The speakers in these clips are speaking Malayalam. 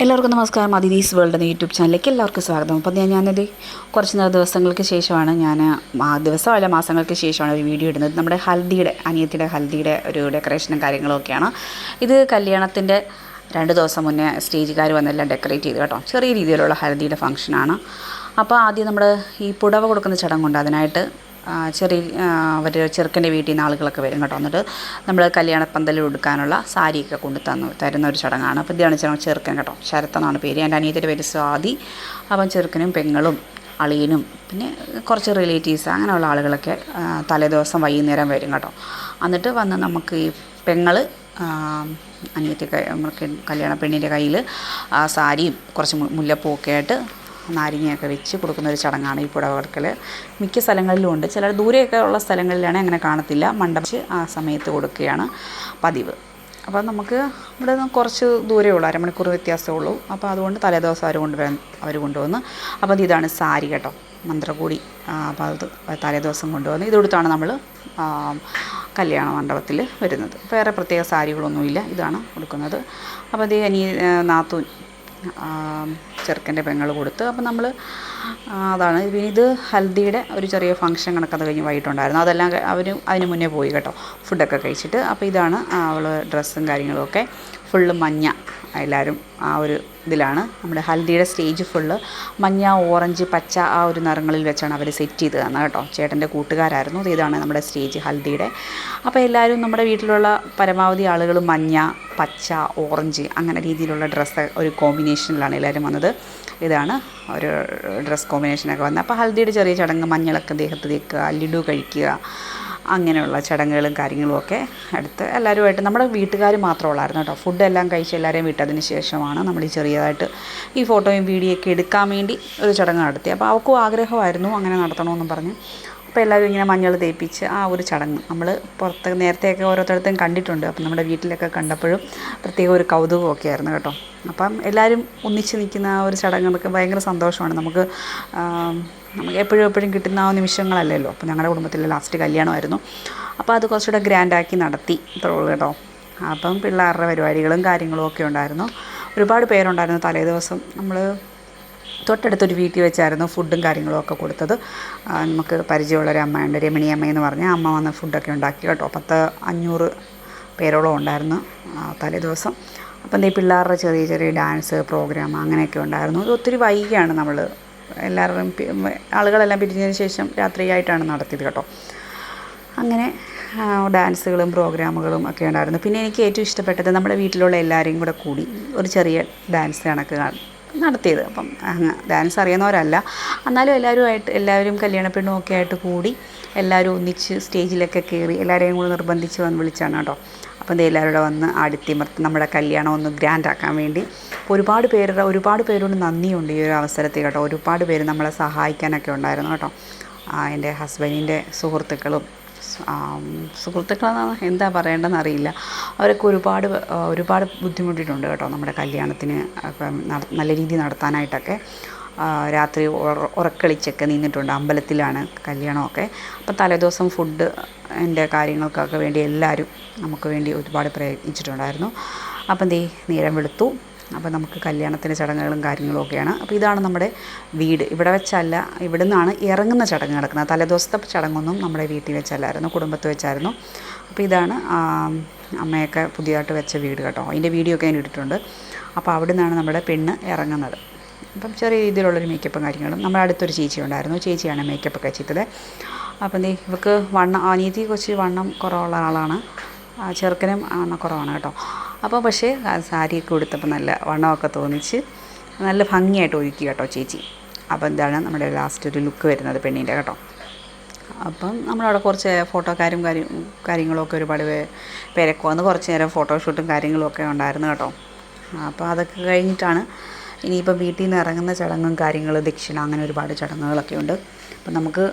എല്ലാവർക്കും നമസ്കാരം. അതിഥീസ് വേൾഡ് എന്ന യൂട്യൂബ് ചാനലിലേക്ക് എല്ലാവർക്കും സ്വാഗതം. അപ്പോൾ ഞാനത് കുറച്ച് ദിവസങ്ങൾക്ക് ശേഷമാണ് ദിവസമല്ല മാസങ്ങൾക്ക് ശേഷമാണ് ഒരു വീഡിയോ ഇടുന്നത്. നമ്മുടെ അനിയത്തിയുടെ ഹൽദിയുടെ ഒരു ഡെക്കറേഷനും കാര്യങ്ങളൊക്കെയാണ്. ഇത് കല്യാണത്തിൻ്റെ 2 ദിവസം മുന്നേ സ്റ്റേജുകാർ വന്നെല്ലാം ഡെക്കറേറ്റ് ചെയ്ത് കേട്ടോ. ചെറിയ രീതിയിലുള്ള ഹൽദിയുടെ ഫംഗ്ഷനാണ്. അപ്പോൾ ആദ്യം നമ്മൾ ഈ പുടവ കൊടുക്കുന്ന ചടങ്ങുണ്ട്. അതിനായിട്ട് അവർ ചെറുക്കൻ്റെ വീട്ടിൽ നിന്ന് ആളുകളൊക്കെ വരും കേട്ടോ. എന്നിട്ട് നമ്മൾ കല്യാണപ്പന്തലിൽ ഉടുക്കാനുള്ള സാരിയൊക്കെ തരുന്ന ഒരു ചടങ്ങാണ്. അപ്പോൾ ഇതാണ് ചെറുക്കൻ കേട്ടോ. ശരത്ത് എന്നാണ് പേര്. എൻ്റെ അനിയത്തിൻ്റെ പേര് സ്വാതി. അപ്പം ചെറുക്കനും പെങ്ങളും അളിയനും പിന്നെ കുറച്ച് റിലേറ്റീവ്സ് അങ്ങനെയുള്ള ആളുകളൊക്കെ തലേദിവസം വൈകുന്നേരം വരും കേട്ടോ. എന്നിട്ട് വന്ന് നമുക്ക് ഈ പെങ്ങൾ അനിയത്തി നമുക്ക് കല്യാണ പെണ്ണിൻ്റെ കയ്യിൽ സാരിയും കുറച്ച് മുല്ലപ്പൂവൊക്കെ ആയിട്ട് നാരങ്ങയൊക്കെ വെച്ച് കൊടുക്കുന്ന ഒരു ചടങ്ങാണ് ഈ പുടവ കൊടുക്കൽ. മിക്ക സ്ഥലങ്ങളിലും ഉണ്ട്. ചില ദൂരെയൊക്കെ ഉള്ള സ്ഥലങ്ങളിലാണ് അങ്ങനെ കാണത്തില്ല. മണ്ഡപം ആ സമയത്ത് കൊടുക്കുകയാണ് പതിവ്. അപ്പോൾ നമുക്ക് ഇവിടെ നിന്ന് കുറച്ച് ദൂരമേ ഉള്ളൂ, 1/2 മണിക്കൂർ വ്യത്യാസമേ ഉള്ളൂ. അപ്പോൾ അതുകൊണ്ട് തലേദിവസം അവർ കൊണ്ടുവന്ന് അപ്പോൾ ഇതാണ് സാരി കേട്ടോ, മന്ത്രകൂടി. അപ്പോൾ അത് തലേദിവസം കൊണ്ടുവന്ന് ഇതെടുത്താണ് നമ്മൾ കല്യാണ മണ്ഡപത്തിൽ വരുന്നത്. വേറെ പ്രത്യേക സാരികളൊന്നുമില്ല, ഇതാണ് കൊടുക്കുന്നത്. അപ്പോൾ നാത്തൂൻ ചെറുക്കൻ്റെ പെങ്ങൾ കൊടുത്ത്. അപ്പോൾ നമ്മൾ അതാണ് ഇത് ഹൽദിയുടെ ഒരു ചെറിയ ഫംഗ്ഷൻ കണക്കത് കഴിഞ്ഞ് വൈകിട്ടുണ്ടായിരുന്നു. അതെല്ലാം അതിന് മുന്നേ പോയി കേട്ടോ, ഫുഡൊക്കെ കഴിച്ചിട്ട്. അപ്പോൾ ഇതാണ് അവൾ ഡ്രസ്സും കാര്യങ്ങളുമൊക്കെ ഫുള്ള് മഞ്ഞ. എല്ലാവരും ആ ഒരു ഇതിലാണ്. നമ്മുടെ ഹൽദിയുടെ സ്റ്റേജ് ഫുള്ള് മഞ്ഞ, ഓറഞ്ച്, പച്ച ആ ഒരു നിറങ്ങളിൽ വെച്ചാണ് അവർ സെറ്റ് ചെയ്ത് തന്നത് കേട്ടോ. ചേട്ടൻ്റെ കൂട്ടുകാരായിരുന്നു. ഇതാണ് നമ്മുടെ സ്റ്റേജ് ഹൽദിയുടെ. അപ്പോൾ എല്ലാവരും നമ്മുടെ വീട്ടിലുള്ള പരമാവധി ആളുകൾ മഞ്ഞ, പച്ച, ഓറഞ്ച് അങ്ങനെ രീതിയിലുള്ള ഡ്രസ്സ് ഒരു കോമ്പിനേഷനിലാണ് എല്ലാവരും വന്നത്. ഇതാണ് ഒരു ഡ്രസ് കോമ്പിനേഷനൊക്കെ വന്നത്. അപ്പോൾ ഹൽദിയുടെ ചെറിയ ചടങ്ങ്, മഞ്ഞളൊക്കെ ദേഹത്ത് തേക്കുക, ലഡു കഴിക്കുക, അങ്ങനെയുള്ള ചടങ്ങുകളും കാര്യങ്ങളുമൊക്കെ അടുത്ത് എല്ലാവരുമായിട്ട് നമ്മുടെ വീട്ടുകാർ മാത്രമുള്ളായിരുന്നു കേട്ടോ. ഫുഡെല്ലാം കഴിച്ച് എല്ലാവരെയും വിട്ടതിന് ശേഷമാണ് നമ്മൾ ഈ ചെറിയതായിട്ട് ഈ ഫോട്ടോയും വീഡിയോ ഒക്കെ എടുക്കാൻ വേണ്ടി ഒരു ചടങ്ങ് നടത്തി. അപ്പോൾ അവൾക്കും ആഗ്രഹമായിരുന്നു അങ്ങനെ നടത്തണമെന്നും പറഞ്ഞ്. അപ്പോൾ എല്ലാവരും ഇങ്ങനെ മഞ്ഞൾ തേപ്പിച്ച് ആ ഒരു ചടങ്ങ് നമ്മൾ പുറത്ത് നേരത്തെയൊക്കെ ഓരോരുത്തരത്തും കണ്ടിട്ടുണ്ട്. അപ്പം നമ്മുടെ വീട്ടിലൊക്കെ കണ്ടപ്പോഴും പ്രത്യേക ഒരു കൗതുകമൊക്കെ ആയിരുന്നു കേട്ടോ. അപ്പം എല്ലാവരും ഒന്നിച്ച് നിൽക്കുന്ന ആ ഒരു ചടങ്ങുകൾക്ക് ഭയങ്കര സന്തോഷമാണ്. നമുക്ക് എപ്പോഴും കിട്ടുന്ന ആ നിമിഷങ്ങളല്ലല്ലോ. അപ്പോൾ ഞങ്ങളുടെ കുടുംബത്തിലെ ലാസ്റ്റ് കല്യാണമായിരുന്നു. അപ്പോൾ അത് കുറച്ചുകൂടെ ഗ്രാൻഡാക്കി നടത്തി ഇത്രയുള്ളൂ കേട്ടോ. അപ്പം പിള്ളേരുടെ പരിപാടികളും കാര്യങ്ങളും ഒക്കെ ഉണ്ടായിരുന്നു. ഒരുപാട് പേരുണ്ടായിരുന്നു. തലേദിവസം നമ്മൾ തൊട്ടടുത്തൊരു വീട്ടിൽ വെച്ചായിരുന്നു ഫുഡും കാര്യങ്ങളും ഒക്കെ കൊടുത്തത്. നമുക്ക് പരിചയമുള്ളൊരു അമ്മയുണ്ട്, രമണി അമ്മയെന്ന് പറഞ്ഞാൽ അമ്മ വന്ന് ഫുഡൊക്കെ ഉണ്ടാക്കി കേട്ടോ. 500 പേരോളം ഉണ്ടായിരുന്നു തലേദിവസം. അപ്പം ഈ പിള്ളേരുടെ ചെറിയ ഡാൻസ് പ്രോഗ്രാം അങ്ങനെയൊക്കെ ഉണ്ടായിരുന്നു. ഇത് ഒത്തിരി വൈകിയാണ് നമ്മൾ ആളുകളെല്ലാം പിരിഞ്ഞതിന് ശേഷം രാത്രിയായിട്ടാണ് നടത്തിയത് കേട്ടോ. അങ്ങനെ ഡാൻസുകളും പ്രോഗ്രാമുകളും ഒക്കെ ഉണ്ടായിരുന്നു. പിന്നെ എനിക്ക് ഏറ്റവും ഇഷ്ടപ്പെട്ടത് നമ്മുടെ വീട്ടിലുള്ള എല്ലാവരെയും കൂടെ കൂടി ഒരു ചെറിയ ഡാൻസ് കണക്ക് നടത്തിയത്. അപ്പം ഡാൻസ് അറിയുന്നവരല്ല, എന്നാലും എല്ലാവരും കല്യാണ പെണ്ണും ഒക്കെ ആയിട്ട് കൂടി എല്ലാവരും ഒന്നിച്ച് സ്റ്റേജിലൊക്കെ കയറി എല്ലാവരെയും കൂടി നിർബന്ധിച്ച് വിളിച്ചാണ് കേട്ടോ. അപ്പം എല്ലാവരും വന്ന് ആടിത്തിമർത്ത് നമ്മുടെ കല്യാണം ഒന്ന് ഗ്രാൻഡാക്കാൻ വേണ്ടി ഒരുപാട് പേരോട് നന്ദിയുണ്ട് ഈ ഒരു അവസരത്തിൽ കേട്ടോ. ഒരുപാട് പേര് നമ്മളെ സഹായിക്കാനൊക്കെ ഉണ്ടായിരുന്നു കേട്ടോ. എൻ്റെ ഹസ്ബൻഡിൻ്റെ സുഹൃത്തുക്കളെന്നാണ് എന്താ പറയേണ്ടതെന്ന് അറിയില്ല. അവരൊക്കെ ഒരുപാട് ബുദ്ധിമുട്ടിയിട്ടുണ്ട് കേട്ടോ നമ്മുടെ കല്യാണത്തിന് നല്ല രീതിയിൽ നടത്താനായിട്ടൊക്കെ. രാത്രി ഉറക്കളിച്ചൊക്കെ നിന്നിട്ടുണ്ട്. അമ്പലത്തിലാണ് കല്യാണമൊക്കെ. അപ്പോൾ തലേദിവസം ഫുഡ് എൻ്റെ കാര്യങ്ങൾക്കൊക്കെ വേണ്ടി എല്ലാവരും നമുക്ക് വേണ്ടി ഒരുപാട് പ്രയത്നിച്ചിട്ടുണ്ടായിരുന്നു. അപ്പം നേരം വെളുത്തു. അപ്പോൾ നമുക്ക് കല്യാണത്തിൻ്റെ ചടങ്ങുകളും കാര്യങ്ങളും ഒക്കെയാണ്. അപ്പോൾ ഇതാണ് നമ്മുടെ വീട്. ഇവിടെ വെച്ചല്ല, ഇവിടെ നിന്നാണ് ഇറങ്ങുന്ന ചടങ്ങ് നടക്കുന്നത്. തലേദിവസത്തെ ചടങ്ങൊന്നും നമ്മുടെ വീട്ടിൽ വെച്ചല്ലായിരുന്നു, കുടുംബത്തിൽ വെച്ചായിരുന്നു. അപ്പോൾ ഇതാണ് അമ്മയൊക്കെ പുതിയതായിട്ട് വെച്ച വീട് കേട്ടോ. അതിൻ്റെ വീഡിയോ ഒക്കെ ഞാൻ ഇട്ടിട്ടുണ്ട്. അപ്പോൾ അവിടെ നിന്നാണ് നമ്മുടെ പെണ്ണ് ഇറങ്ങുന്നത്. അപ്പം ചെറിയ രീതിയിലുള്ളൊരു മേക്കപ്പും കാര്യങ്ങളും. നമ്മുടെ അടുത്തൊരു ചേച്ചി ഉണ്ടായിരുന്നു, ചേച്ചിയാണ് മേക്കപ്പൊക്കെ ചെയ്തത്. അപ്പം ഇവർക്ക് അനിയത്തി കുറച്ച് വണ്ണം കുറവുള്ള ആളാണ്, ചെറുക്കനും കുറവാണ് കേട്ടോ. അപ്പോൾ പക്ഷേ സാരിയൊക്കെ ഉടുത്തപ്പോൾ നല്ല വണ്ണമൊക്കെ തോന്നിച്ച് നല്ല ഭംഗിയായിട്ട് ഒരുക്കി കേട്ടോ ചേച്ചി. അപ്പോൾ എന്താണ് നമ്മുടെ ലാസ്റ്റ് ഒരു ലുക്ക് വരുന്നത് പെണ്ണിൻ്റെ കേട്ടോ. അപ്പം നമ്മളവിടെ കുറച്ച് കാര്യങ്ങളൊക്കെ ഒരുപാട് പേരൊക്കെ വന്ന് കുറച്ച് നേരം ഫോട്ടോഷൂട്ടും കാര്യങ്ങളുമൊക്കെ ഉണ്ടായിരുന്നു കേട്ടോ. അപ്പോൾ അതൊക്കെ കഴിഞ്ഞിട്ടാണ് ഇനിയിപ്പോൾ വീട്ടിൽ നിന്ന് ഇറങ്ങുന്ന ചടങ്ങും കാര്യങ്ങളും, ദക്ഷിണ, അങ്ങനെ ഒരുപാട് ചടങ്ങുകളൊക്കെ ഉണ്ട്. അപ്പം നമുക്ക്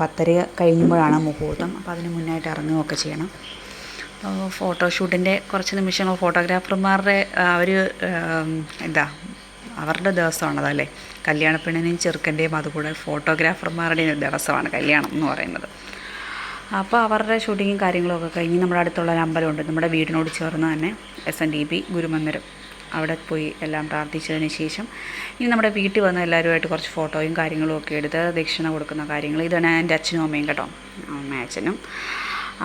10:30 കഴിയുമ്പോഴാണ് മുഹൂർത്തം. അപ്പോൾ അതിന് മുന്നായിട്ട് ഇറങ്ങുകയൊക്കെ ചെയ്യണം. ഫോട്ടോഷൂട്ടിൻ്റെ കുറച്ച് നിമിഷങ്ങൾ ഫോട്ടോഗ്രാഫർമാരുടെ അവരുടെ ദിവസമാണതല്ലേ. കല്യാണപ്പെണ്ണിനെയും ചെറുക്കൻ്റെയും അതുകൂടെ ഫോട്ടോഗ്രാഫർമാരുടെയും ദിവസമാണ് കല്യാണം എന്ന് പറയുന്നത്. അപ്പോൾ അവരുടെ ഷൂട്ടിങ്ങും കാര്യങ്ങളൊക്കെ കഴിഞ്ഞ് നമ്മുടെ അടുത്തുള്ള ഒരു അമ്പലമുണ്ട്, നമ്മുടെ വീടിനോട് ചേർന്ന് തന്നെ SNDP ഗുരുമന്ദിരം. അവിടെ പോയി എല്ലാം പ്രാർത്ഥിച്ചതിന് ശേഷം ഇനി നമ്മുടെ വീട്ടിൽ വന്ന് എല്ലാവരുമായിട്ട് കുറച്ച് ഫോട്ടോയും കാര്യങ്ങളും ഒക്കെ എടുത്ത് ദക്ഷിണ കൊടുക്കുന്ന കാര്യങ്ങൾ. ഇതാണ് എൻ്റെ അച്ഛനും അമ്മയും കേട്ടോ, അമ്മയും അച്ഛനും.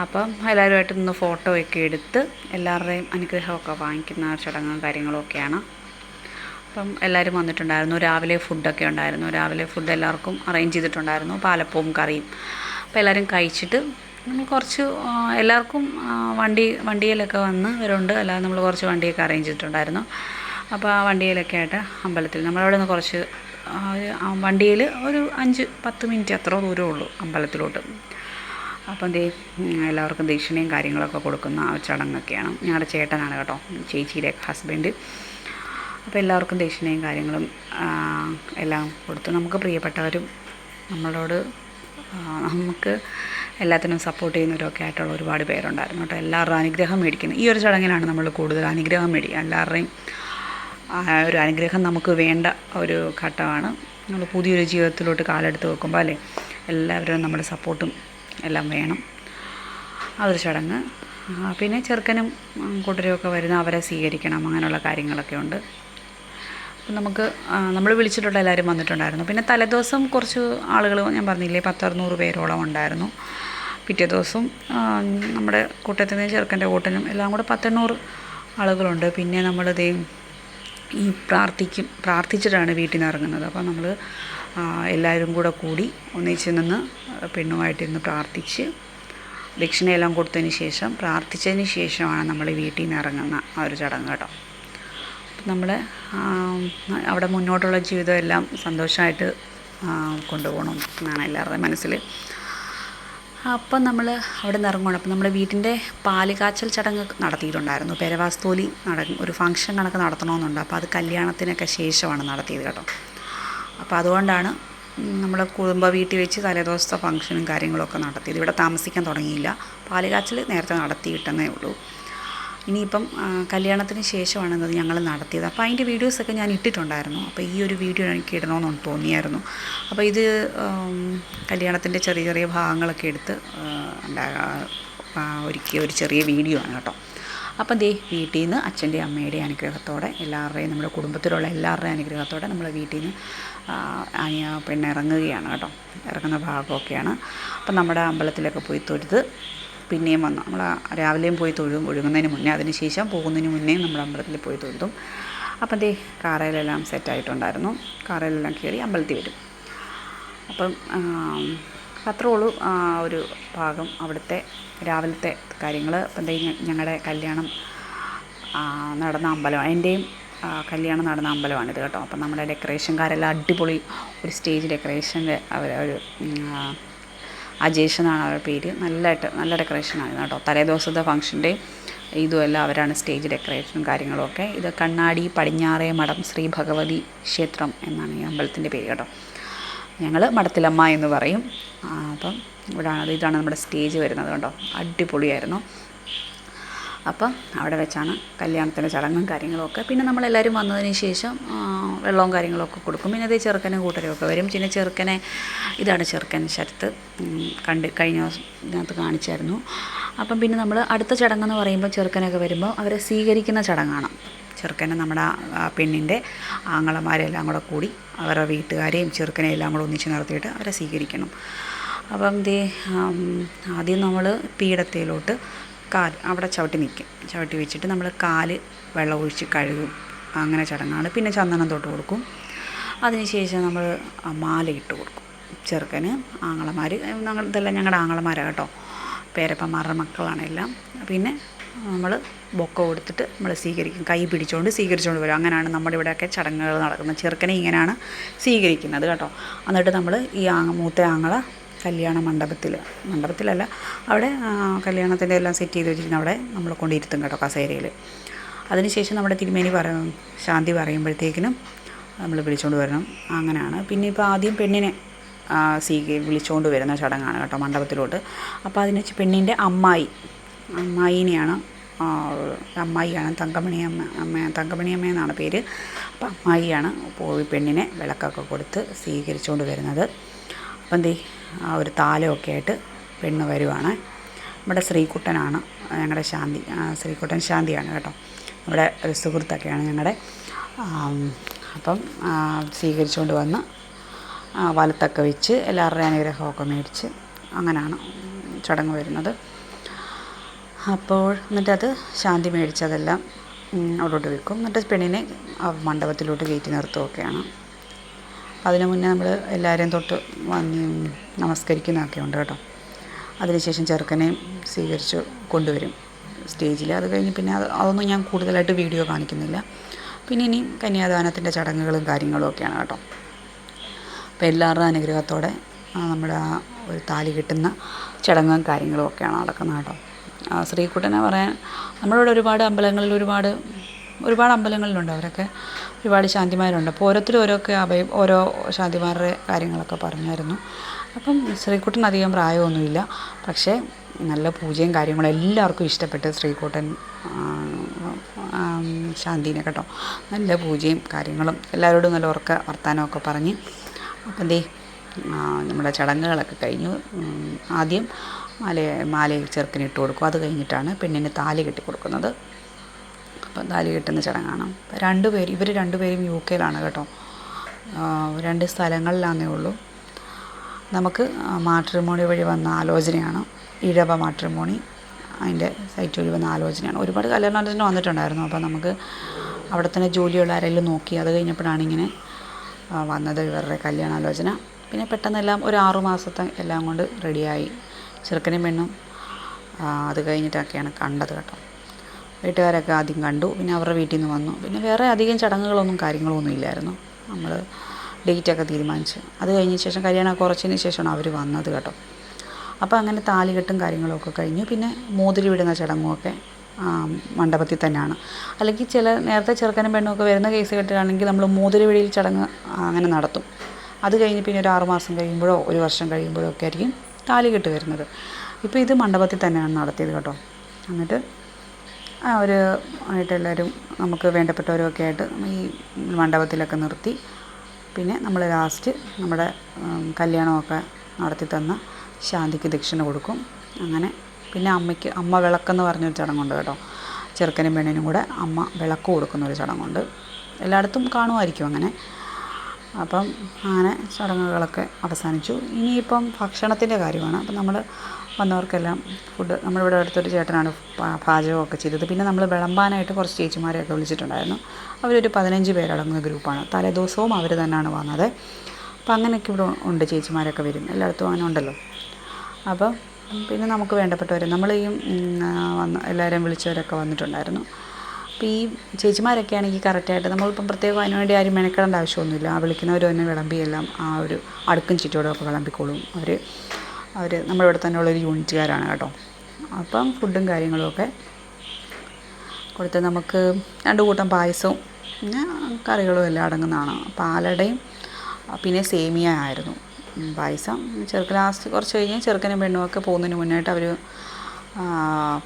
അപ്പം എല്ലാവരുമായിട്ട് നിന്ന് ഫോട്ടോ ഒക്കെ എടുത്ത് എല്ലാവരുടെയും അനുഗ്രഹമൊക്കെ വാങ്ങിക്കുന്ന ചടങ്ങും കാര്യങ്ങളൊക്കെയാണ്. അപ്പം എല്ലാവരും വന്നിട്ടുണ്ടായിരുന്നു. രാവിലെ ഫുഡൊക്കെ ഉണ്ടായിരുന്നു. രാവിലെ ഫുഡ് എല്ലാവർക്കും അറേഞ്ച് ചെയ്തിട്ടുണ്ടായിരുന്നു, പാലപ്പവും കറിയും. അപ്പോൾ എല്ലാവരും കഴിച്ചിട്ട് നമ്മൾ കുറച്ച് എല്ലാവർക്കും വണ്ടിയിലൊക്കെ വന്നവരുണ്ട്, അല്ലാതെ നമ്മൾ കുറച്ച് വണ്ടിയൊക്കെ അറേഞ്ച് ചെയ്തിട്ടുണ്ടായിരുന്നു. അപ്പോൾ ആ വണ്ടിയിലൊക്കെ ആയിട്ട് അമ്പലത്തിൽ നമ്മളവിടെ നിന്ന് കുറച്ച് വണ്ടിയിൽ ഒരു 5-10 മിനിറ്റ് അത്ര ദൂരമേ ഉള്ളൂ അമ്പലത്തിലോട്ട്. അപ്പം എല്ലാവർക്കും ദക്ഷിണയും കാര്യങ്ങളൊക്കെ കൊടുക്കുന്ന ആ ചടങ്ങൊക്കെയാണ്. ഞങ്ങളുടെ ചേട്ടനാണ് കേട്ടോ, ചേച്ചിയുടെ ഹസ്ബൻഡ്. അപ്പോൾ എല്ലാവർക്കും ദക്ഷിണയും കാര്യങ്ങളും എല്ലാം കൊടുത്ത് നമുക്ക് പ്രിയപ്പെട്ടവരും നമ്മളോട് നമുക്ക് എല്ലാത്തിനും സപ്പോർട്ട് ചെയ്യുന്നവരൊക്കെ ആയിട്ടുള്ള ഒരുപാട് പേരുണ്ടായിരുന്നു കേട്ടോ. എല്ലാവരുടെയും അനുഗ്രഹം മേടിക്കുന്നത് ഈ ഒരു ചടങ്ങിലാണ് നമ്മൾ കൂടുതൽ അനുഗ്രഹം മേടിക്കുക. എല്ലാവരുടെയും ഒരു അനുഗ്രഹം നമുക്ക് വേണ്ട ഒരു ഘട്ടമാണ്. നമ്മൾ പുതിയൊരു ജീവിതത്തിലോട്ട് കാലെടുത്ത് വെക്കുമ്പോൾ അല്ലേ, എല്ലാവരും നമ്മുടെ സപ്പോർട്ടും എല്ലാം വേണം. അതൊരു ചടങ്ങ്. പിന്നെ ചെറുക്കനും കൂട്ടരുമൊക്കെ വരുന്ന അവരെ സ്വീകരിക്കണം, അങ്ങനെയുള്ള കാര്യങ്ങളൊക്കെ ഉണ്ട്. അപ്പം നമുക്ക് നമ്മൾ വിളിച്ചിട്ടുള്ള എല്ലാവരും വന്നിട്ടുണ്ടായിരുന്നു. പിന്നെ തലേദിവസം കുറച്ച് ആളുകൾ, ഞാൻ പറഞ്ഞില്ലേ 10-600 പേരോളം ഉണ്ടായിരുന്നു. പിറ്റേ ദിവസം നമ്മുടെ കൂട്ടത്തിൽ നിന്ന് ചെറുക്കൻ്റെ കൂട്ടനും എല്ലാം കൂടെ 10-800 ആളുകളുണ്ട്. പിന്നെ നമ്മളിതേ ഈ പ്രാർത്ഥിച്ചിട്ടാണ് വീട്ടിൽ നിന്ന് ഇറങ്ങുന്നത്. അപ്പോൾ നമ്മൾ എല്ലാവരും കൂടെ കൂടി ഒന്നിച്ച് നിന്ന് പെണ്ണുമായിട്ടിരുന്ന് പ്രാർത്ഥിച്ച് ദക്ഷിണയെല്ലാം കൊടുത്തതിന് ശേഷം പ്രാർത്ഥിച്ചതിന് ശേഷമാണ് നമ്മൾ വീട്ടിൽ നിന്ന് ഇറങ്ങുന്ന ആ ഒരു ചടങ്ങ് കേട്ടോ. നമ്മൾ അവിടെ മുന്നോട്ടുള്ള ജീവിതം എല്ലാം സന്തോഷമായിട്ട് കൊണ്ടുപോകണം എന്നാണ് എല്ലാവരുടെയും മനസ്സിൽ. അപ്പം നമ്മൾ അവിടെ നിന്ന് ഇറങ്ങണം. അപ്പം നമ്മുടെ വീട്ടിൻ്റെ പാലുകാച്ചൽ ചടങ്ങ് നടത്തിയിട്ടുണ്ടായിരുന്നു. പെരവാസ്തോലി ഒരു ഫംഗ്ഷൻ കണക്ക് നടത്തണമെന്നുണ്ട്. അപ്പോൾ അത് കല്യാണത്തിനൊക്കെ ശേഷമാണ് നടത്തിയത് കേട്ടോ. അപ്പോൾ അതുകൊണ്ടാണ് നമ്മുടെ കുടുംബ വീട്ടിൽ വെച്ച് തലേദിവസത്തെ ഫംഗ്ഷനും കാര്യങ്ങളൊക്കെ നടത്തിയത്. ഇവിടെ താമസിക്കാൻ തുടങ്ങിയില്ല. പാലുകാച്ചൽ നേരത്തെ നടത്തിയിട്ടെന്നേ ഉള്ളൂ. ഇനിയിപ്പം കല്യാണത്തിന് ശേഷമാണ് അത് ഞങ്ങൾ നടത്തിയത്. അപ്പോൾ അതിൻ്റെ വീഡിയോസൊക്കെ ഞാൻ ഇട്ടിട്ടുണ്ടായിരുന്നു. അപ്പോൾ ഈ ഒരു വീഡിയോ എനിക്ക് ഇടണമെന്ന് തോന്നിയായിരുന്നു. അപ്പോൾ ഇത് കല്യാണത്തിൻ്റെ ചെറിയ ചെറിയ ഭാഗങ്ങളൊക്കെ എടുത്ത് ഒരുക്കിയ ഒരു ചെറിയ വീഡിയോ ആണ് കേട്ടോ. അപ്പം വീട്ടിൽ നിന്ന് അച്ഛൻ്റെയും അമ്മയുടെയും അനുഗ്രഹത്തോടെ എല്ലാവരുടെയും നമ്മുടെ കുടുംബത്തിലുള്ള എല്ലാവരുടെയും അനുഗ്രഹത്തോടെ നമ്മൾ വീട്ടിൽ നിന്ന് പിന്നെ ഇറങ്ങുകയാണ് കേട്ടോ. ഇറങ്ങുന്ന ഭാഗമൊക്കെയാണ്. അപ്പം നമ്മുടെ അമ്പലത്തിലൊക്കെ പോയി തൊഴുത് പിന്നെയും വന്നു. നമ്മൾ രാവിലെയും പോയി തൊഴും, ഒഴുകുന്നതിന് മുന്നേ, അതിന് ശേഷം പോകുന്നതിന് മുന്നേ നമ്മൾ അമ്പലത്തിൽ പോയി തൊഴുതും. അപ്പം കാറയിലെല്ലാം സെറ്റായിട്ടുണ്ടായിരുന്നു. കാറയിലെല്ലാം കയറി അമ്പലത്തിൽ വരും. അപ്പം അത്രേ ഉള്ളൂ ഒരു ഭാഗം അവിടുത്തെ രാവിലത്തെ കാര്യങ്ങൾ. അപ്പം ഞങ്ങളുടെ കല്യാണം നടന്ന അമ്പലം, എൻ്റെയും കല്യാണം നടന്ന അമ്പലമാണിത് കേട്ടോ. അപ്പം നമ്മുടെ ഡെക്കറേഷൻകാരെല്ലാം അടിപൊളി ഒരു സ്റ്റേജ് ഡെക്കറേഷൻ്റെ ഒരു അജേഷ് എന്നാണ് അവരുടെ പേര്. നല്ല ഡെക്കറേഷനായിരുന്നു കേട്ടോ. തലേ ദിവസത്തെ ഫംഗ്ഷൻ്റെ ഇതുമെല്ലാം അവരാണ് സ്റ്റേജ് ഡെക്കറേഷനും കാര്യങ്ങളുമൊക്കെ. ഇത് കണ്ണാടി പടിഞ്ഞാറേ മഠം ശ്രീ ഭഗവതി ക്ഷേത്രം എന്നാണ് ഈ അമ്പലത്തിൻ്റെ പേര് കേട്ടോ. ഞങ്ങൾ മഠത്തിലമ്മ എന്ന് പറയും. അപ്പം ഇതാണ് നമ്മുടെ സ്റ്റേജ് വരുന്നത് കേട്ടോ. അടിപൊളിയായിരുന്നു. അപ്പം അവിടെ വെച്ചാണ് കല്യാണത്തിൻ്റെ ചടങ്ങും കാര്യങ്ങളുമൊക്കെ. പിന്നെ നമ്മളെല്ലാവരും വന്നതിന് ശേഷം വെള്ളവും കാര്യങ്ങളൊക്കെ കൊടുക്കും. പിന്നെ ചെറുക്കനും കൂട്ടരൊക്കെ വരും. പിന്നെ ഇതാണ് ചെറുക്കൻ ശരത്ത്, കഴിഞ്ഞ ഇതിനകത്ത് കാണിച്ചായിരുന്നു. അപ്പം പിന്നെ നമ്മൾ അടുത്ത ചടങ്ങെന്ന് പറയുമ്പോൾ ചെറുക്കനൊക്കെ വരുമ്പോൾ അവരെ സ്വീകരിക്കുന്ന ചടങ്ങാണ്. ചെറുക്കനെ നമ്മുടെ പെണ്ണിൻ്റെ ആങ്ങളമാരെല്ലാം കൂടെ കൂടി അവരുടെ വീട്ടുകാരെയും ചെറുക്കനെയും എല്ലാം കൂടെ ഒന്നിച്ച് നിർത്തിയിട്ട് അവരെ സ്വീകരിക്കണം. അപ്പം ആദ്യം നമ്മൾ പീഠത്തിലോട്ട് അവിടെ ചവിട്ടി നിൽക്കും. ചവിട്ടി വെച്ചിട്ട് നമ്മൾ കാല് വെള്ളം ഒഴിച്ച് കഴുകും. അങ്ങനെ ചടങ്ങാണ്. പിന്നെ ചന്ദനം തൊട്ട് കൊടുക്കും. അതിനുശേഷം നമ്മൾ മാല ഇട്ട് കൊടുക്കും ചെറുക്കന്. ആങ്ങളമാർ ഇതെല്ലാം ഞങ്ങളുടെ ആങ്ങളമാരാണ് കേട്ടോ, പേരപ്പന്മാരുടെ മക്കളാണ് എല്ലാം. പിന്നെ നമ്മൾ ബൊക്ക കൊടുത്തിട്ട് നമ്മൾ സ്വീകരിക്കും. കൈ സ്വീകരിച്ചുകൊണ്ട് വരും. അങ്ങനെയാണ് നമ്മുടെ ഇവിടെയൊക്കെ ചടങ്ങുകൾ നടക്കുന്നത്. ചെറുക്കനെ ഇങ്ങനെയാണ് സ്വീകരിക്കുന്നത് കേട്ടോ. എന്നിട്ട് നമ്മൾ ഈ മൂത്ത ആങ്ങള കല്യാണ മണ്ഡപത്തിലല്ല, അവിടെ കല്യാണത്തിൻ്റെ എല്ലാം സെറ്റ് ചെയ്ത് വെച്ചിരുന്ന അവിടെ നമ്മൾ കൊണ്ടിരുത്തും കേട്ടോ, കസേരയിൽ. അതിനുശേഷം നമ്മുടെ തിരുമേനി ശാന്തി പറയുമ്പോഴത്തേക്കിനും നമ്മൾ വിളിച്ചുകൊണ്ട് വരണം. അങ്ങനെയാണ്. പിന്നെ ഇപ്പോൾ ആദ്യം പെണ്ണിനെ വിളിച്ചുകൊണ്ട് വരുന്ന ചടങ്ങാണ് കേട്ടോ മണ്ഡപത്തിലോട്ട്. അപ്പോൾ അതിന് പെണ്ണിൻ്റെ അമ്മായിനെയാണ് തങ്കമണി അമ്മ എന്നാണ് പേര്. അപ്പം അമ്മായിയാണ് പോയി പെണ്ണിനെ വിളക്കൊക്കെ കൊടുത്ത് സ്വീകരിച്ചുകൊണ്ട് വരുന്നത്. അപ്പം ഒരു താലമൊക്കെ ആയിട്ട് പെണ്ണ് വരുവാണ്. നമ്മുടെ ശ്രീകുട്ടനാണ് ഞങ്ങളുടെ ശ്രീകുട്ടൻ ശാന്തിയാണ് കേട്ടോ. നമ്മുടെ ഒരു സുഹൃത്തൊക്കെയാണ് ഞങ്ങളുടെ. അപ്പം സ്വീകരിച്ചുകൊണ്ട് വന്ന് വലത്തൊക്കെ വെച്ച് എല്ലാവരുടെയും അനുഗ്രഹമൊക്കെ മേടിച്ച് അങ്ങനെയാണ് ചടങ്ങ് വരുന്നത്. അപ്പോൾ എന്നിട്ടത് ശാന്തി മേടിച്ചതെല്ലാം അവിടോട്ട് വെക്കും. എന്നിട്ട് പെണ്ണിനെ മണ്ഡപത്തിലോട്ട് കയറ്റി നിർത്തുകയൊക്കെയാണ്. അതിനു മുന്നേ നമ്മൾ എല്ലാവരെയും തൊട്ട് നമസ്കരിക്കുന്നതൊക്കെ ഉണ്ട് കേട്ടോ. അതിനുശേഷം ചെറുക്കനെയും സ്വീകരിച്ച് കൊണ്ടുവരും സ്റ്റേജിൽ. അത് കഴിഞ്ഞ് പിന്നെ അതൊന്നും ഞാൻ കൂടുതലായിട്ട് വീഡിയോ കാണിക്കുന്നില്ല. പിന്നെ ഇനി കന്യാദാനത്തിൻ്റെ ചടങ്ങുകളും കാര്യങ്ങളും ഒക്കെയാണ് കേട്ടോ. അപ്പോൾ എല്ലാവരുടെയും അനുഗ്രഹത്തോടെ നമ്മുടെ ആ ഒരു താലി കെട്ടുന്ന ചടങ്ങും കാര്യങ്ങളും ഒക്കെയാണ് നടക്കുന്നത് കേട്ടോ. ശ്രീകുട്ടനെ പറയാൻ നമ്മളിവിടെ ഒരുപാട് അമ്പലങ്ങളിലുണ്ട്. അവരൊക്കെ ഒരുപാട് ശാന്തിമാരുണ്ട്. അപ്പോൾ ഓരോരുത്തരും ഓരോ ശാന്തിമാരുടെ കാര്യങ്ങളൊക്കെ പറഞ്ഞായിരുന്നു. അപ്പം ശ്രീകുട്ടൻ അധികം പ്രായമൊന്നുമില്ല, പക്ഷേ നല്ല പൂജയും കാര്യങ്ങളും എല്ലാവർക്കും ഇഷ്ടപ്പെട്ട് ശ്രീകുട്ടൻ ശാന്തിനെ കേട്ടോ. നല്ല പൂജയും കാര്യങ്ങളും എല്ലാവരോടും നല്ല ഉറക്ക വർത്താനമൊക്കെ പറഞ്ഞ് അപ്പം നമ്മുടെ ചടങ്ങുകളൊക്കെ കഴിഞ്ഞു. ആദ്യം മാല ചെറുക്കന് ഇട്ട് കൊടുക്കും. അത് കഴിഞ്ഞിട്ടാണ് പെണ്ണിന് താലി കെട്ടി കൊടുക്കുന്നത്. അപ്പം താലി കെട്ടുന്ന ചടങ്ങാണ്. ഇവർ രണ്ടുപേരും UK കേട്ടോ. 2 സ്ഥലങ്ങളിലാണെന്നേ ഉള്ളൂ. നമുക്ക് മാട്രിമോണി വഴി വന്ന ആലോചനയാണ്, ഇഴവ മാട്രിമോണി. അതിൻ്റെ സൈറ്റ് വഴി വന്ന ആലോചനയാണ്. ഒരുപാട് കല്യാണാലോചന വന്നിട്ടുണ്ടായിരുന്നു. അപ്പോൾ നമുക്ക് അവിടെ തന്നെ ജോലിയുള്ള ആരെങ്കിലും നോക്കി. അത് കഴിഞ്ഞപ്പോഴാണ് ഇങ്ങനെ വന്നത് ഇവരുടെ കല്യാണാലോചന. പിന്നെ പെട്ടെന്നെല്ലാം ഒരു 6 മാസത്തെ എല്ലാം കൊണ്ട് റെഡിയായി. ചെറുക്കനും പെണ്ണും അത് കഴിഞ്ഞിട്ടൊക്കെയാണ് കണ്ടത് കേട്ടോ. വീട്ടുകാരൊക്കെ ആദ്യം കണ്ടു, പിന്നെ അവരുടെ വീട്ടിൽ നിന്ന് വന്നു. പിന്നെ വേറെ അധികം ചടങ്ങുകളൊന്നും കാര്യങ്ങളൊന്നും ഇല്ലായിരുന്നു. നമ്മൾ ഡേറ്റൊക്കെ തീരുമാനിച്ച് അത് കഴിഞ്ഞ ശേഷം കല്യാണമൊക്കെ കുറച്ചതിന് ശേഷമാണ് അവർ വന്നത് കേട്ടോ. അപ്പോൾ അങ്ങനെ താലികെട്ടും കാര്യങ്ങളൊക്കെ കഴിഞ്ഞു. പിന്നെ മോതിരി വിടുന്ന ചടങ്ങുമൊക്കെ മണ്ഡപത്തിൽ തന്നെയാണ്. അല്ലെങ്കിൽ നേരത്തെ ചെറുക്കനും പെണ്ണുമൊക്കെ വരുന്ന കേസ് കെട്ടിലാണെങ്കിൽ നമ്മൾ മോതിരി വിടിയിൽ ചടങ്ങ് അങ്ങനെ നടത്തും. അത് കഴിഞ്ഞ് പിന്നെ ഒരു 6 മാസം കഴിയുമ്പോഴോ 1 വർഷം കഴിയുമ്പോഴോ ഒക്കെ ആയിരിക്കും താലികെട്ട് വരുന്നത്. ഇപ്പോൾ ഇത് മണ്ഡപത്തിൽ തന്നെയാണ് നടത്തിയത് കേട്ടോ. എന്നിട്ട് ആയിട്ടെല്ലാവരും നമുക്ക് വേണ്ടപ്പെട്ടവരൊക്കെ ആയിട്ട് ഈ മണ്ഡപത്തിലൊക്കെ നിർത്തി. പിന്നെ നമ്മൾ ലാസ്റ്റ് നമ്മുടെ കല്യാണമൊക്കെ നടത്തി തന്ന ശാന്തിക്ക് ദക്ഷിണ കൊടുക്കും. അങ്ങനെ പിന്നെ അമ്മ വിളക്കെന്ന് പറഞ്ഞൊരു ചടങ്ങുണ്ട് കേട്ടോ. ചെറുക്കനും പെണ്ണിനും കൂടെ അമ്മ വിളക്ക് കൊടുക്കുന്നൊരു ചടങ്ങുണ്ട്. എല്ലായിടത്തും കാണുമായിരിക്കും അങ്ങനെ. അപ്പം അങ്ങനെ ചടങ്ങുകളൊക്കെ അവസാനിച്ചു. ഇനിയിപ്പം ഭക്ഷണത്തിൻ്റെ കാര്യമാണ്. അപ്പം നമ്മൾ വന്നവർക്കെല്ലാം ഫുഡ് നമ്മളിവിടെ അടുത്തൊരു ചേട്ടനാണ് പാചകമൊക്കെ ചെയ്തത്. പിന്നെ നമ്മൾ വിളമ്പാനായിട്ട് കുറച്ച് ചേച്ചിമാരെയൊക്കെ വിളിച്ചിട്ടുണ്ടായിരുന്നു. അവരൊരു 15 പേരടങ്ങുന്ന ഗ്രൂപ്പാണ്. തലേദിവസവും അവർ തന്നെയാണ് വന്നത്. അപ്പം അങ്ങനെയൊക്കെ ഇവിടെ ഉണ്ട്, ചേച്ചിമാരൊക്കെ വരും. എല്ലായിടത്തും അങ്ങനെ ഉണ്ടല്ലോ. അപ്പം പിന്നെ നമുക്ക് വേണ്ടപ്പെട്ടവർ എല്ലാവരെയും വിളിച്ചവരൊക്കെ വന്നിട്ടുണ്ടായിരുന്നു. അപ്പോൾ ഈ ചേച്ചിമാരൊക്കെയാണെങ്കിൽ കറക്റ്റായിട്ട് നമ്മളിപ്പം പ്രത്യേകം അതിനുവേണ്ടി ആരും മെനക്കെടേണ്ട ആവശ്യമൊന്നുമില്ല. ആ വിളിക്കുന്നവർ തന്നെ വിളമ്പിയെല്ലാം ആ ഒരു അടുക്കും ചുറ്റോടൊക്കെ വിളമ്പിക്കോളും. അവർ നമ്മളിവിടെ തന്നെയുള്ളൊരു യൂണിറ്റുകാരാണ് കേട്ടോ. അപ്പം ഫുഡും കാര്യങ്ങളുമൊക്കെ കൊടുത്ത് നമുക്ക് 2 കൂട്ടം പായസവും പിന്നെ കറികളും എല്ലാം അടങ്ങുന്നതാണ്. പാലടയും പിന്നെ സേമിയ ആയിരുന്നു പായസം. ലാസ്റ്റ് കുറച്ച് കഴിഞ്ഞ് ചെറുക്കനും പെണ്ണുമൊക്കെ പോകുന്നതിന് മുന്നായിട്ട് അവർ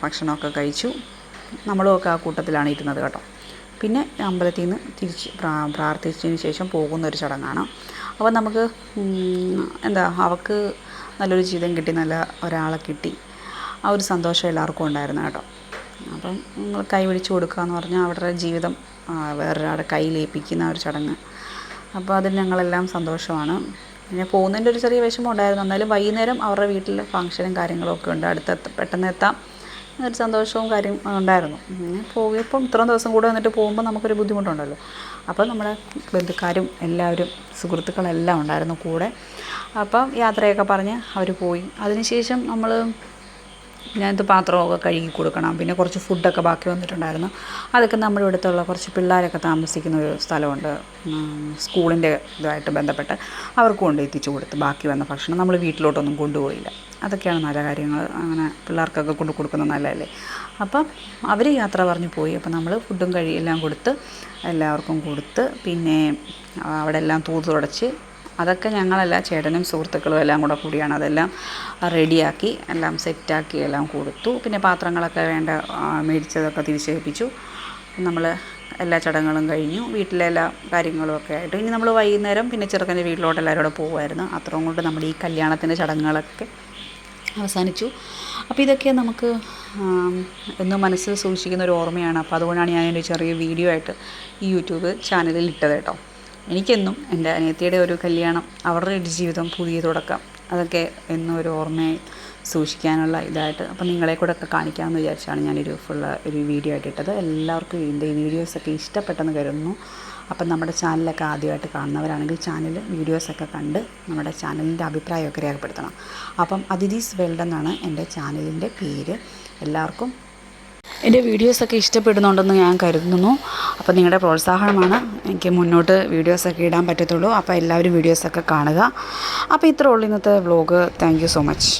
ഭക്ഷണമൊക്കെ കഴിച്ചു. നമ്മളുമൊക്കെ ആ കൂട്ടത്തിലാണ് ഇരുന്നത് കേട്ടോ. പിന്നെ അമ്പലത്തിൽ നിന്ന് തിരിച്ച് പ്രാർത്ഥിച്ചതിന് ശേഷം പോകുന്നൊരു ചടങ്ങാണ്. അപ്പോൾ നമുക്ക് അവൾക്ക് നല്ലൊരു ജീവിതം കിട്ടി, നല്ല ഒരാളെ കിട്ടി. ആ ഒരു സന്തോഷം എല്ലാവർക്കും ഉണ്ടായിരുന്നു കേട്ടോ. അപ്പം നമ്മൾ കൈ പിടിച്ച് കൊടുക്കുക എന്ന് പറഞ്ഞാൽ അവരുടെ ജീവിതം വേറൊരാളുടെ കയ്യിലേൽപ്പിക്കുന്ന ഒരു ചടങ്ങ്. അപ്പോൾ അതിൽ ഞങ്ങളെല്ലാം സന്തോഷമാണ്. പിന്നെ പോകുന്നതിൻ്റെ ഒരു ചെറിയ വിഷമം ഉണ്ടായിരുന്നു. എന്നാലും വൈകുന്നേരം അവരുടെ വീട്ടിൽ ഫംഗ്ഷനും കാര്യങ്ങളൊക്കെ ഉണ്ട്. പെട്ടെന്ന് എത്താം എന്നൊരു സന്തോഷവും കാര്യം ഉണ്ടായിരുന്നു. പോയപ്പം ഇത്രയും ദിവസം കൂടെ വന്നിട്ട് പോകുമ്പോൾ നമുക്കൊരു ബുദ്ധിമുട്ടുണ്ടല്ലോ. അപ്പോൾ നമ്മുടെ ബന്ധുക്കാരും എല്ലാവരും സുഹൃത്തുക്കളെല്ലാം ഉണ്ടായിരുന്നു കൂടെ. അപ്പം യാത്രയൊക്കെ പറഞ്ഞ് അവർ പോയി. അതിനുശേഷം ഞാനിത് പാത്രമൊക്കെ കഴുകി കൊടുക്കണം. പിന്നെ കുറച്ച് ഫുഡൊക്കെ ബാക്കി വന്നിട്ടുണ്ടായിരുന്നു. അതൊക്കെ നമ്മുടെ അടുത്തുള്ള കുറച്ച് പിള്ളേരൊക്കെ താമസിക്കുന്ന ഒരു സ്ഥലമുണ്ട്, സ്കൂളിൻ്റെ ഇതുമായിട്ട് ബന്ധപ്പെട്ട് അവർക്ക് കൊണ്ട് എത്തിച്ചു കൊടുത്ത് ബാക്കി വന്ന ഭക്ഷണം നമ്മൾ വീട്ടിലോട്ടൊന്നും കൊണ്ടുപോയില്ല. അതൊക്കെയാണ് നല്ല കാര്യങ്ങൾ. അങ്ങനെ പിള്ളേർക്കൊക്കെ കൊണ്ട് കൊടുക്കുന്നത് നല്ലതല്ലേ. അപ്പം അവർ യാത്ര പറഞ്ഞ് പോയി. അപ്പം നമ്മൾ ഫുഡും എല്ലാം കൊടുത്ത് എല്ലാവർക്കും കൊടുത്ത് പിന്നെ അവിടെ എല്ലാം തൂത്ത് തുടച്ച് അതൊക്കെ ഞങ്ങളല്ല, ചേട്ടനും സുഹൃത്തുക്കളും എല്ലാം കൂടിയാണ് അതെല്ലാം റെഡിയാക്കി എല്ലാം സെറ്റാക്കി എല്ലാം കൊടുത്തു. പിന്നെ പാത്രങ്ങളൊക്കെ മേടിച്ചതൊക്കെ തിരിച്ചേൽപ്പിച്ചു. നമ്മൾ എല്ലാ ചടങ്ങുകളും കഴിഞ്ഞു. വീട്ടിലെ എല്ലാ കാര്യങ്ങളും ഒക്കെ ആയിട്ട് ഇനി നമ്മൾ വൈകുന്നേരം പിന്നെ ചെറുക്കൻ്റെ വീട്ടിലോട്ട് എല്ലാവരും കൂടെ പോകുമായിരുന്നു. അത്രയും കൊണ്ട് നമ്മുടെ ഈ കല്യാണത്തിൻ്റെ ചടങ്ങുകളൊക്കെ അവസാനിച്ചു. അപ്പോൾ ഇതൊക്കെ നമുക്ക് എന്നും മനസ്സിൽ സൂക്ഷിക്കുന്ന ഒരു ഓർമ്മയാണ്. അപ്പോൾ അതുകൊണ്ടാണ് ഞാനൊരു ചെറിയ വീഡിയോ ആയിട്ട് ഈ യൂട്യൂബ് ചാനലിൽ ഇട്ടത് കേട്ടോ. എനിക്കെന്നും എൻ്റെ അനിയത്തിയുടെ ഒരു കല്യാണം, അവരുടെ ഒരു ജീവിതം, പുതിയ തുടക്കം, അതൊക്കെ എന്നും ഒരു ഓർമ്മയായി സൂക്ഷിക്കാനുള്ള ഇതായിട്ട് അപ്പോൾ നിങ്ങളെ കൂടെ ഒക്കെ കാണിക്കാമെന്ന് വിചാരിച്ചാണ് ഞാനൊരു ഒരു വീഡിയോ ആയിട്ട് ഇട്ടത്. എല്ലാവർക്കും എൻ്റെ ഈ വീഡിയോസൊക്കെ ഇഷ്ടപ്പെട്ടെന്ന് കരുതുന്നു. അപ്പം നമ്മുടെ ചാനലൊക്കെ ആദ്യമായിട്ട് കാണുന്നവരാണെങ്കിൽ വീഡിയോസൊക്കെ കണ്ട് നമ്മുടെ ചാനലിൻ്റെ അഭിപ്രായമൊക്കെ രേഖപ്പെടുത്തണം. അപ്പം അതിഥീസ് വേൾഡ് എന്നാണ് എൻ്റെ ചാനലിൻ്റെ പേര്. എല്ലാവർക്കും എൻ്റെ വീഡിയോസൊക്കെ ഇഷ്ടപ്പെടുന്നുണ്ടെന്ന് ഞാൻ കരുതുന്നു. അപ്പോൾ നിങ്ങളുടെ പ്രോത്സാഹനമാണ് എനിക്ക് മുന്നോട്ട് വീഡിയോസൊക്കെ ഇടാൻ പറ്റത്തുള്ളൂ. അപ്പോൾ എല്ലാവരും വീഡിയോസൊക്കെ കാണുക. അപ്പോൾ ഇത്രേ ഉള്ളൂ ഇന്നത്തെ vlog. Thank you so much.